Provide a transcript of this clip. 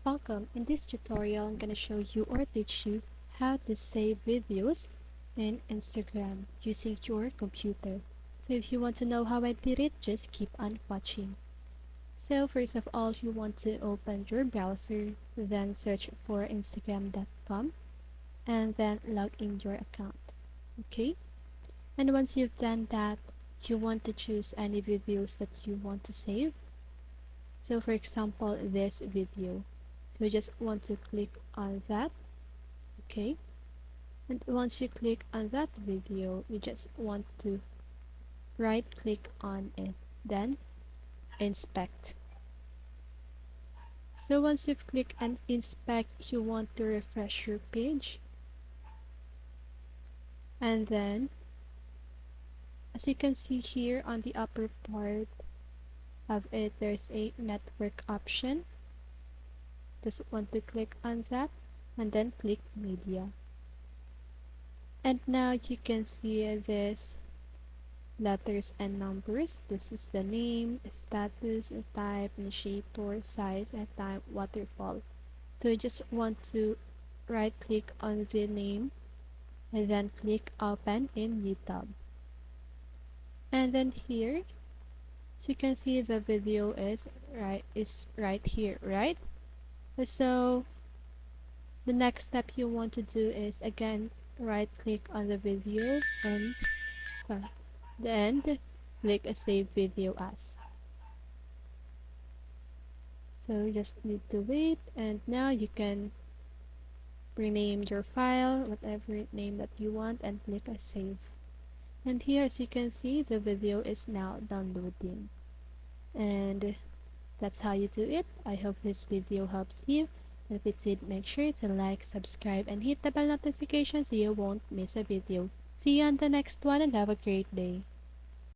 Welcome. In this tutorial, I'm going to show you or teach you how to save videos in Instagram using your computer. So if you want to know how I did it, just keep on watching. So first of all, you want to open your browser, then search for instagram.com and then log in your account. Okay? And once you've done that, you want to choose any videos that you want to save. So for example, this video. So you just want to click on that. Okay, and once you click on that video, you just want to right click on it, then inspect. So once you've clicked and inspect, you want to refresh your page, and then as you can see here on the upper part of it, there's a network option. Just want to click on that and then click media, and now you can see this letters and numbers. This is the name, status, type, initiator, size, and time, waterfall. So you just want to right click on the name and then click open in new tab. And then here, so you can see the video is right here, right? So the next step you want to do is again right click on the video and then click a save video as. So you just need to wait, and now you can rename your file whatever name that you want and click a save. And here, as you can see, the video is now downloading, and that's how you do it. I hope this video helps you. If it did, make sure to like, subscribe, and hit the bell notification so you won't miss a video. See you on the next one and have a great day.